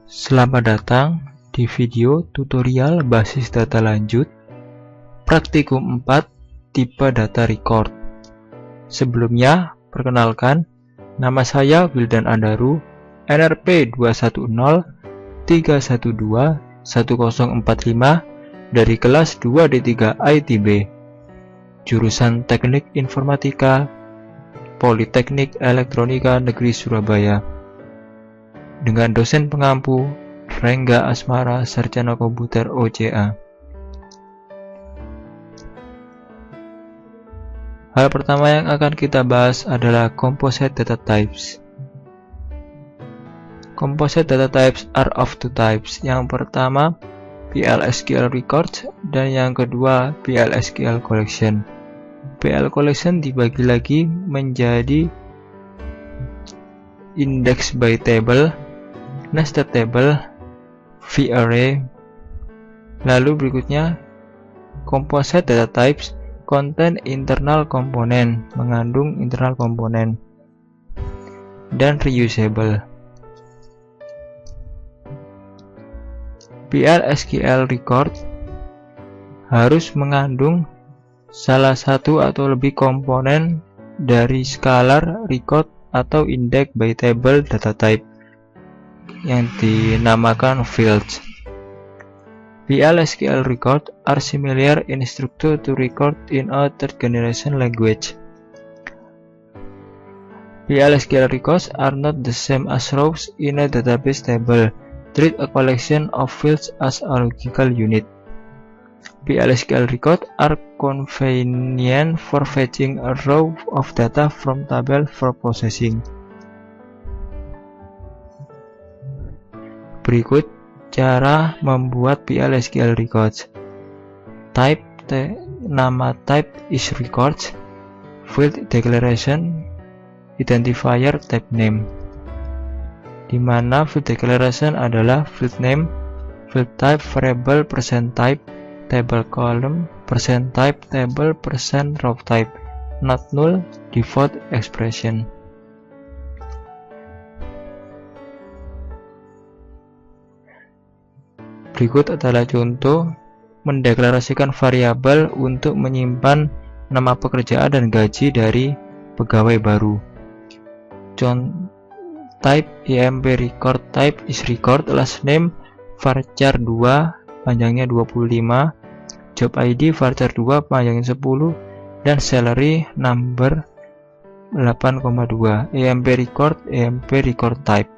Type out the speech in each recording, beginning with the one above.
Selamat datang di video tutorial basis data lanjut praktikum 4 tipe data record. Sebelumnya, perkenalkan, nama saya Wildan Andaru, NRP 21031211045 dari kelas 2D3 ITB, jurusan Teknik Informatika, Politeknik Elektronika Negeri Surabaya, dengan dosen pengampu Rengga Asmara Sarjana Komputer OCA. Hal pertama yang akan kita bahas adalah composite data types. Composite data types are of two types. Yang pertama PL/SQL records dan yang kedua PL/SQL collection. PL collection dibagi lagi menjadi index by table, nested table, V-array. Lalu berikutnya composite data types contain internal component, mengandung internal komponen, dan reusable. PL/SQL record harus mengandung salah satu atau lebih komponen dari scalar record atau index by table data type yang dinamakan fields. PL/SQL record are similar in structure to record in a third generation language. PL/SQL records are not the same as rows in a database table. Treat a collection of fields as a logical unit. PL/SQL records are convenient for fetching a row of data from table for processing. Berikut cara membuat PL/SQL records. Type nama type is records, field declaration, identifier type name, di mana field declaration adalah field name, field type variable percent type, table column, percent type table, percent row type, not null, default expression. Berikut adalah contoh mendeklarasikan variabel untuk menyimpan nama pekerjaan dan gaji dari pegawai baru. Type emp record type is record, last name varchar 2 panjangnya 25, job ID varchar 2 panjangnya 10, dan salary number 8,2. emp record type.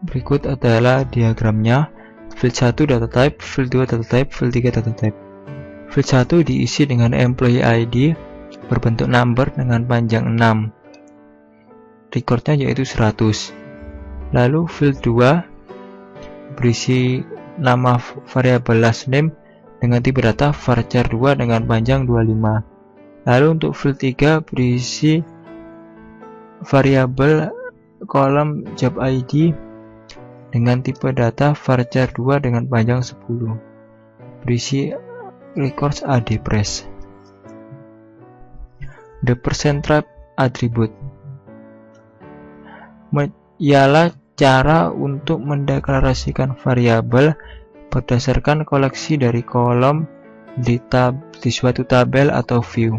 Berikut adalah diagramnya. Field 1 data type, field 2 data type, field 3 data type. Field 1 diisi dengan employee ID berbentuk number dengan panjang 6. Recordnya yaitu 100. Lalu field 2 berisi nama variabel last name dengan tipe data varchar 2 dengan panjang 25. Lalu untuk field 3 berisi variabel kolom job ID dengan tipe data varchar 2 dengan panjang 10, berisi records ADPRESS. The percent type attribute ialah cara untuk mendeklarasikan variabel berdasarkan koleksi dari kolom di suatu tabel atau view.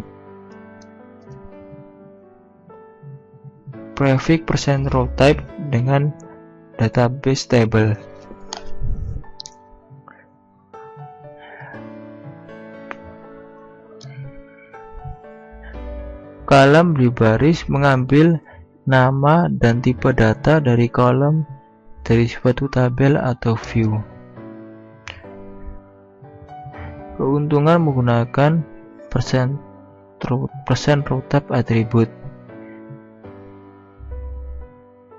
Prefix percent row type dengan database table. Kolom di baris mengambil nama dan tipe data dari kolom dari suatu tabel atau view. Keuntungan menggunakan percent row type attribute.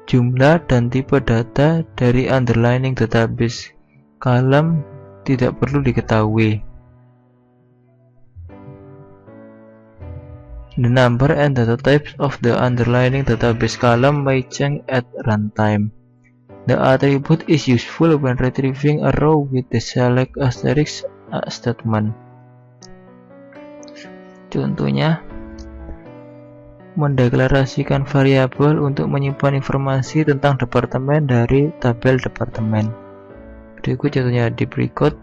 Jumlah dan tipe data dari underlying database column tidak perlu diketahui. The number and data types of the underlying database column may change at runtime. The attribute is useful when retrieving a row with the select asterisk statement. Contohnya, mendeklarasikan variabel untuk menyimpan informasi tentang departemen dari tabel departemen. Berikut contohnya di berikut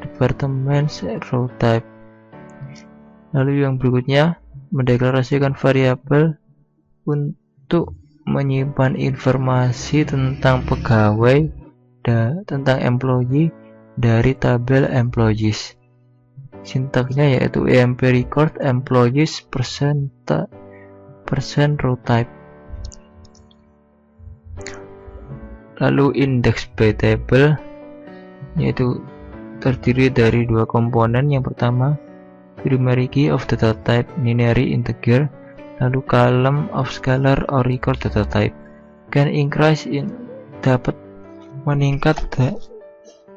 departments row type. Lalu yang berikutnya mendeklarasikan variabel untuk menyimpan informasi tentang pegawai tentang employee dari tabel employees. Sintaksnya yaitu emp record employees percent row type. Lalu index by table yaitu terdiri dari dua komponen. Yang pertama primary key of data type binary integer, lalu column of scalar or record data type. Can increase dapat meningkat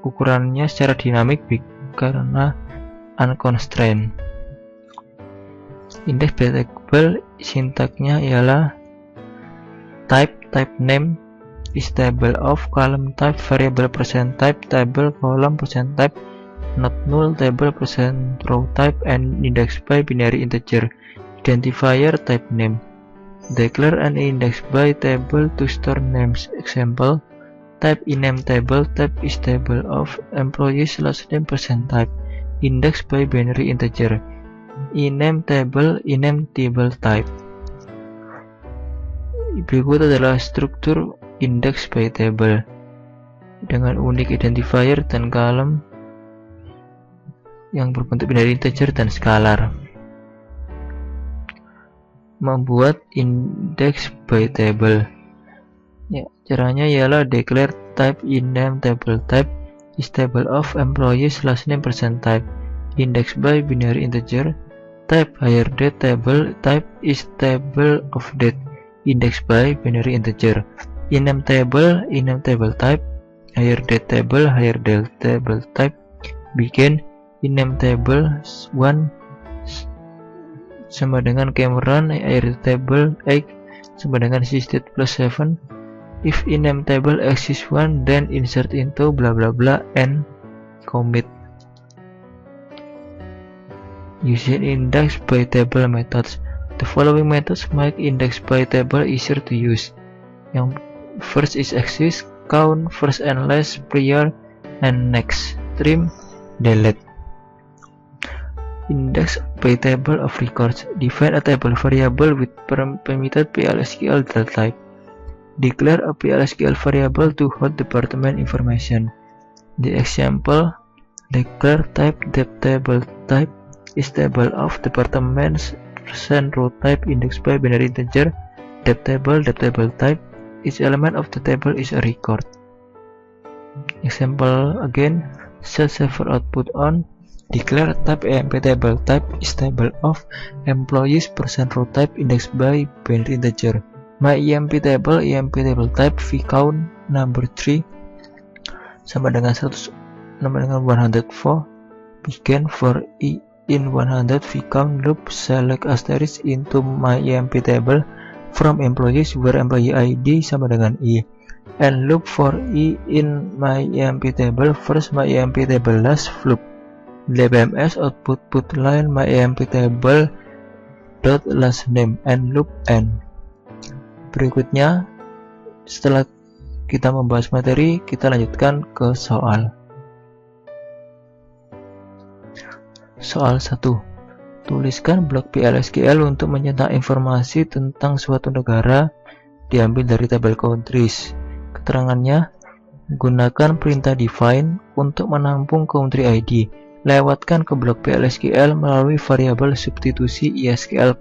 ukurannya secara dinamik karena unconstrained. Index by table sintaknya ialah type name is table of column type variable percent type table column percent type not null table percent row type and index by binary integer. Identifier type name. Declare an index by table to store names. Example, type ename table type is table of employees last name percent type. Index by binary integer. Ename table type. Berikut adalah struktur index by table dengan unique identifier dan column yang berbentuk binary integer dan scalar. Membuat index by table ya, caranya ialah declare type ename table type is table of employees last name percent type. Index by binary integer. Type higher date table type is table of date. Index by binary integer. Ename table type higher date table type. Begin ename table 1 sama dengan Cameron higher table 8 sama dengan system plus 7. If ename table exists 1 then insert into bla bla bla and commit. Using index by table methods. The following methods make index by table easier to use. Yang first is exist, count, first and last, prior and next, trim, delete. Index by table of records. Define a table variable with permitted PLSQL data type. Declare a PLSQL variable to hold department information. The example, declare type depth table type is table of departments percent row type index by binary integer. Depth table type each element of the table is a record. Example again, set server output on. Declare type emp table type is table of employees percent row type index by binary integer. My emp table type vcount number 3 sama dengan 100 sama dengan 104. Begin for i in 100 vcount loop select asterisk into my emp table from employees where employee id sama dengan i, and loop for i in my emp table first my emp table last loop dbms output put line my emp table dot last name and loop n. Berikutnya setelah kita membahas materi, kita lanjutkan ke soal. Soal 1. Tuliskan blok PLSQL untuk mencetak informasi tentang suatu negara diambil dari tabel countries. Keterangannya, gunakan perintah define untuk menampung country ID. Lewatkan ke blok PLSQL melalui variabel substitusi ISQL+.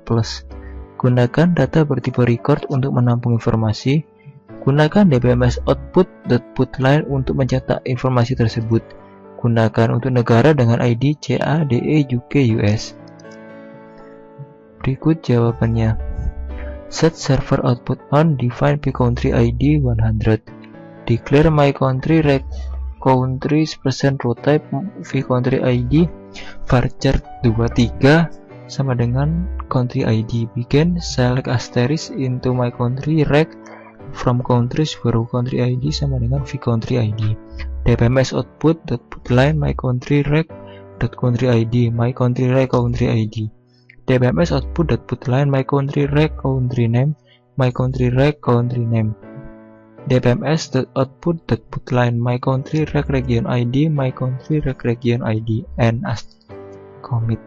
Gunakan data bertipe record untuk menampung informasi. Gunakan dbms output.putLine untuk mencetak informasi tersebut. Gunakan untuk negara dengan ID CA, DE, UK, US. Berikut jawabannya. Set server output on, define pcountry ID 100. Declare my country countries percent row type vcountry ID varchar 23 sama dengan country ID. Begin select asterisk into my country rec from countries where country ID sama dengan vcountry ID. dbms output.putLine my country rec country ID my country rec country ID. dbms output.putLine my country reg country name my country reg country name. dbms.output.putLine my country reg region ID my country reg region ID and commit.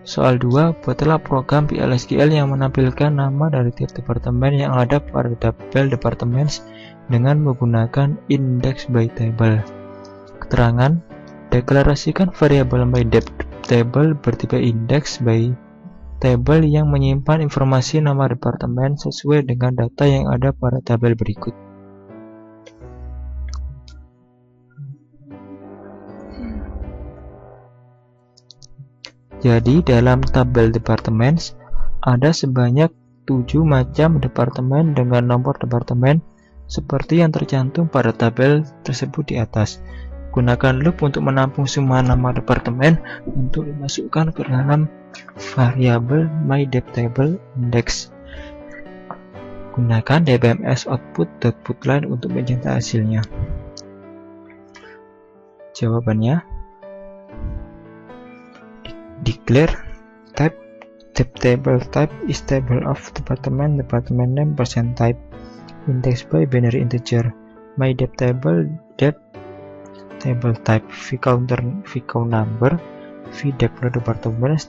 Soal 2, buatlah program PL/SQL yang menampilkan nama dari tiap departemen yang ada pada tabel departments dengan menggunakan index by table. Keterangan: deklarasikan variabel myDepTable bertipe index by table yang menyimpan informasi nama departemen sesuai dengan data yang ada pada tabel berikut. Jadi dalam tabel departments ada sebanyak 7 macam departemen dengan nomor departemen seperti yang tercantum pada tabel tersebut di atas. Gunakan loop untuk menampung semua nama departemen untuk dimasukkan ke dalam variabel myDepTable index. Gunakan dbms output.putLine untuk mencetak hasilnya. Jawabannya: declare type depTable type is table of department name %type index by binary integer myDepTable depTable type vCount number vDeploy departments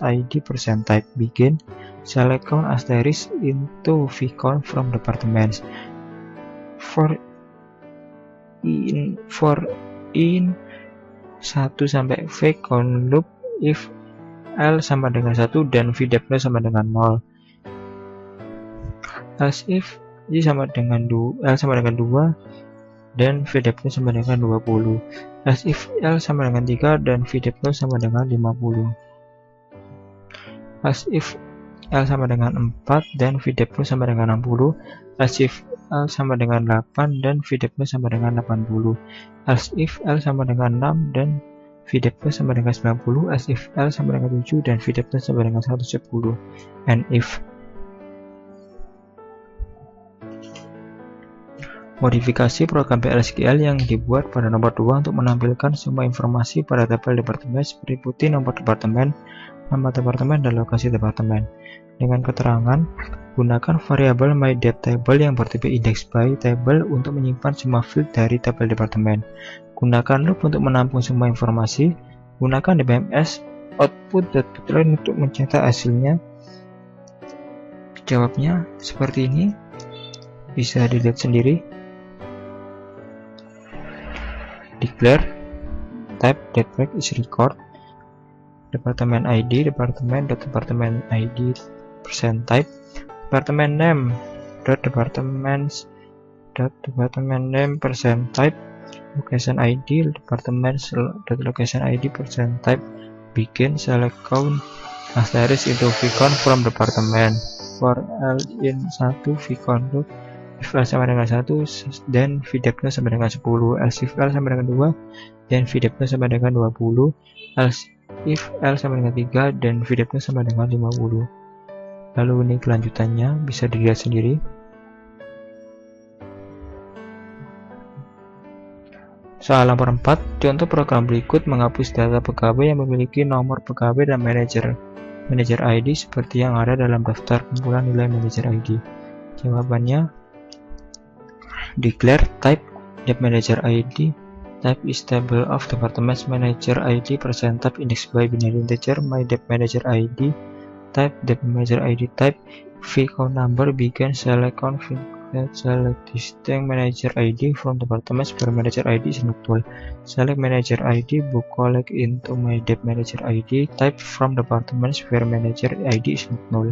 id %type begin select count asterisk into vCount from departments for in 1 sampai v count loop if L sama dengan 1 dan vDeploy sama dengan 0. Else if Y sama dengan 2, L sama dengan 2 dan vDeploy sama dengan 20. Else if L sama dengan 3 dan vDeploy sama dengan 50. Else if L sama dengan 4 dan vDeploy sama dengan 60. Else if L sama dengan 8 dan vDeploy sama dengan 80. Else if L sama dengan 6 dan vDeploy sama dengan 90, as if L sama dengan 7 dan vDeploy sama dengan 110, and if. Modifikasi program PL/SQL yang dibuat pada nomor 2 untuk menampilkan semua informasi pada tabel departemen seperti putih nomor departemen, nama departemen, dan lokasi departemen. Dengan keterangan, gunakan variabel myDepTable yang bertipe index by table untuk menyimpan semua field dari tabel departemen. Gunakan loop untuk menampung semua informasi. Gunakan dbms output.putLine untuk mencetak hasilnya. Jawabnya seperti ini. Bisa dilihat sendiri. Declare type depTable is record department ID department ID %type department name department name %type location ID location ID %type begin select count asterisk into vCount from department for L in 1 vCount loop if L sama dengan 1 dan vDeploy sama dengan 10, else if L sama dengan 2 dan vDeploy sama dengan 20, else if L sama dengan 3 dan vDeploy sama dengan 50. Lalu ini kelanjutannya bisa dilihat sendiri. Soal nomor 4, contoh program berikut menghapus data pegawai yang memiliki nomor pegawai dan manajer ID seperti yang ada dalam daftar kumpulan nilai manajer ID. Jawabannya: declare type depManager ID type is table of departments manager ID %type index by binary integer myDepManager ID type depManager ID type vCount number begin select count select distinct manager ID from departments where manager ID is not null. Select manager ID book collect into myDepManager ID type from departments where manager ID is not null.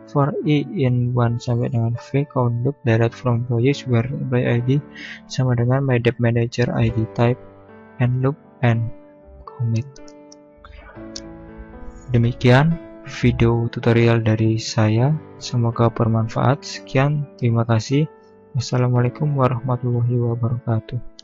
For I in 1 sampai dengan V count loop direct from employees where employee ID sama dengan myDepManager ID type and loop and commit. Demikian video tutorial dari saya, semoga bermanfaat. Sekian, terima kasih. Wassalamualaikum warahmatullahi wabarakatuh.